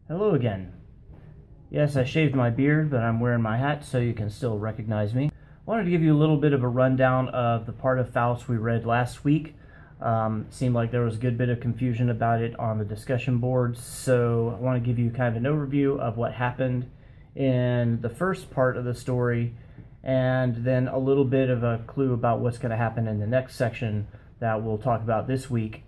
Hello again. Yes, I shaved my beard, but I'm wearing my hat so you can still recognize me. I wanted to give you a little bit of a rundown of the part of Faust we read last week. Seemed like there was a good bit of confusion about it on the discussion boards, so I want to give you kind of an overview of what happened in the first part of the story, and then a little bit of a clue about what's going to happen in the next section that we'll talk about this week.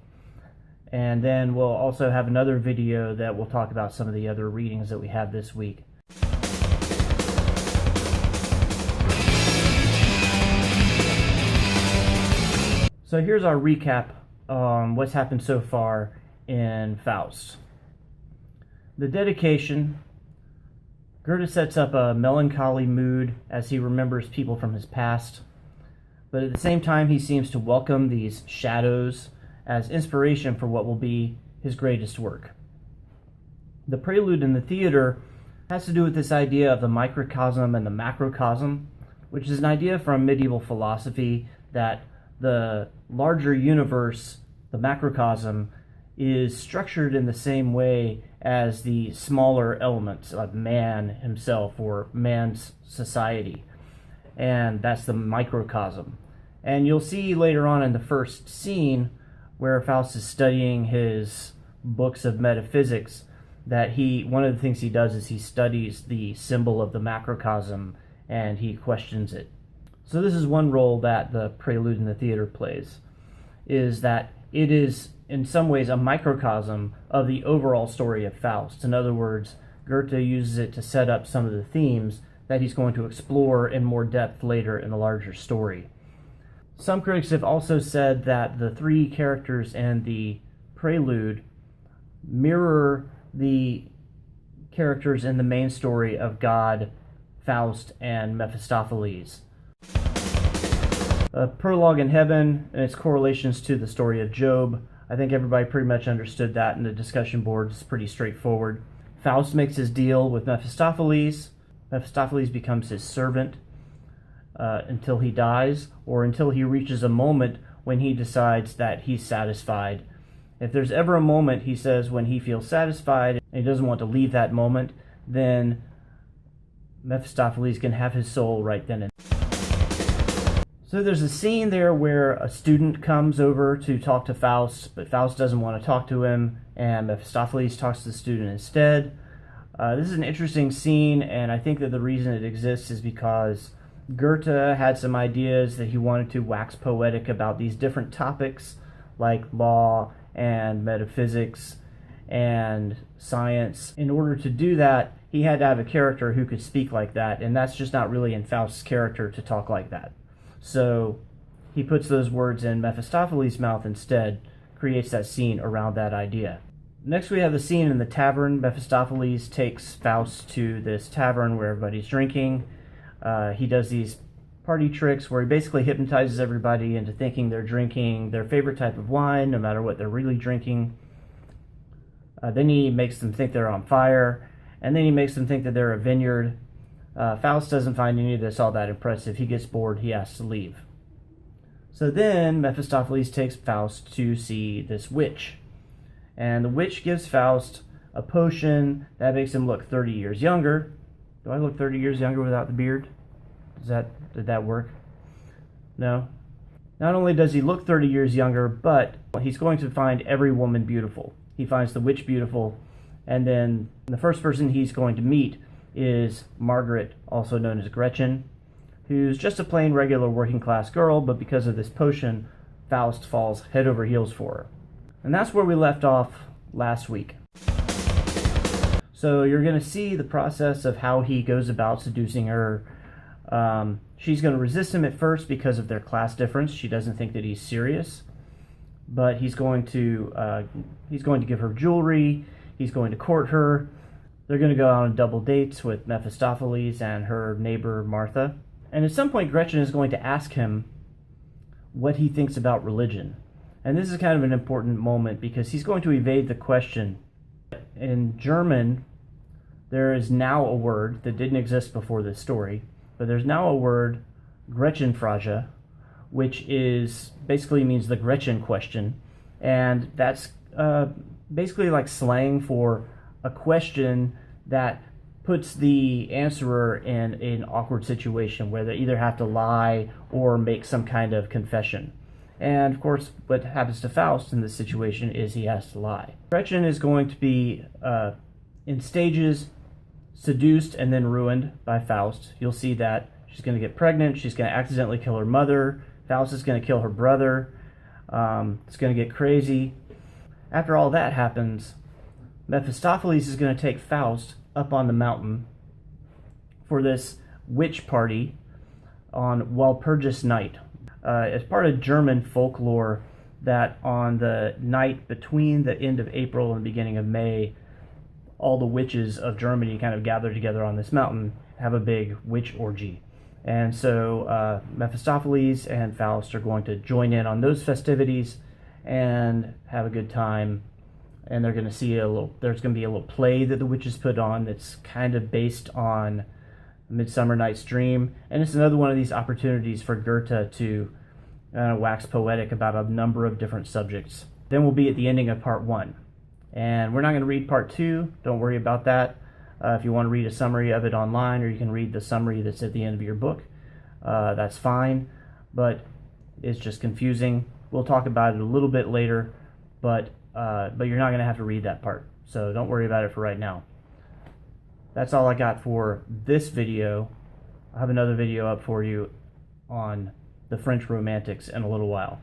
And then we'll also have another video that will talk about some of the other readings that we have this week. So here's our recap on what's happened so far in Faust. The dedication. Goethe sets up a melancholy mood as he remembers people from his past, but at the same time he seems to welcome these shadows as inspiration for what will be his greatest work. The prelude in the theater has to do with this idea of the microcosm and the macrocosm, which is an idea from medieval philosophy that the larger universe, the macrocosm, is structured in the same way as the smaller elements of man himself or man's society. And that's the microcosm. And you'll see later on in the first scene where Faust is studying his books of metaphysics that one of the things he does is he studies the symbol of the macrocosm and he questions it. So this is one role that the prelude in the theater plays, is that it is in some ways a microcosm of the overall story of Faust. In other words, Goethe uses it to set up some of the themes that he's going to explore in more depth later in the larger story. Some critics have also said that the three characters in the prelude mirror the characters in the main story of God, Faust, and Mephistopheles. Prologue in Heaven and its correlations to the story of Job. I think everybody pretty much understood that in the discussion board. It's pretty straightforward. Faust makes his deal with Mephistopheles. Mephistopheles becomes his servant until he dies, or until he reaches a moment when he decides that he's satisfied. If there's ever a moment, he says, when he feels satisfied and he doesn't want to leave that moment, then Mephistopheles can have his soul right then and so there's a scene there where a student comes over to talk to Faust, but Faust doesn't want to talk to him, and Mephistopheles talks to the student instead. This is an interesting scene, and I think that the reason it exists is because Goethe had some ideas that he wanted to wax poetic about these different topics, like law and metaphysics and science. In order to do that, he had to have a character who could speak like that, and that's just not really in Faust's character to talk like that. So he puts those words in Mephistopheles' mouth instead, creates that scene around that idea. Next we have the scene in the tavern. Mephistopheles takes Faust to this tavern where everybody's drinking. He does these party tricks where he basically hypnotizes everybody into thinking they're drinking their favorite type of wine, no matter what they're really drinking. Then he makes them think they're on fire, and then he makes them think that they're a vineyard. Faust doesn't find any of this all that impressive. He gets bored, he has to leave. So then Mephistopheles takes Faust to see this witch. And the witch gives Faust a potion that makes him look 30 years younger. Do I look 30 years younger without the beard? Did that work? No. Not only does he look 30 years younger, but he's going to find every woman beautiful. He finds the witch beautiful, and then the first person he's going to meet is Margaret, also known as Gretchen, who's just a plain regular working class girl, but because of this potion, Faust falls head over heels for her. And that's where we left off last week. So you're going to see the process of how he goes about seducing her. She's going to resist him at first because of their class difference. She doesn't think that he's serious, but he's going to give her jewelry. He's going to court her. They're going to go out on double dates with Mephistopheles and her neighbor Martha. And at some point, Gretchen is going to ask him what he thinks about religion. And this is kind of an important moment because he's going to evade the question. In German, there is now a word that didn't exist before this story, but there's now a word, Gretchenfrage, which basically means the Gretchen question. And that's basically like slang for a question that puts the answerer in an awkward situation where they either have to lie or make some kind of confession. And of course, what happens to Faust in this situation is he has to lie. Gretchen is going to be, in stages, seduced and then ruined by Faust. You'll see that she's going to get pregnant, she's going to accidentally kill her mother, Faust is going to kill her brother, it's going to get crazy. After all that happens, Mephistopheles is going to take Faust up on the mountain for this witch party on Walpurgis night. It's part of German folklore that on the night between the end of April and the beginning of May, all the witches of Germany kind of gather together on this mountain, have a big witch orgy. And so Mephistopheles and Faust are going to join in on those festivities and have a good time. And they're going to see there's going to be a little play that the witches put on that's kind of based on Midsummer Night's Dream. And it's another one of these opportunities for Goethe to wax poetic about a number of different subjects. Then we'll be at the ending of part 1. And we're not going to read part 2. Don't worry about that. If you want to read a summary of it online, or you can read the summary that's at the end of your book, that's fine. But it's just confusing. We'll talk about it a little bit later, but you're not going to have to read that part. So don't worry about it for right now. That's all I got for this video. I'll have another video up for you on the French Romantics in a little while.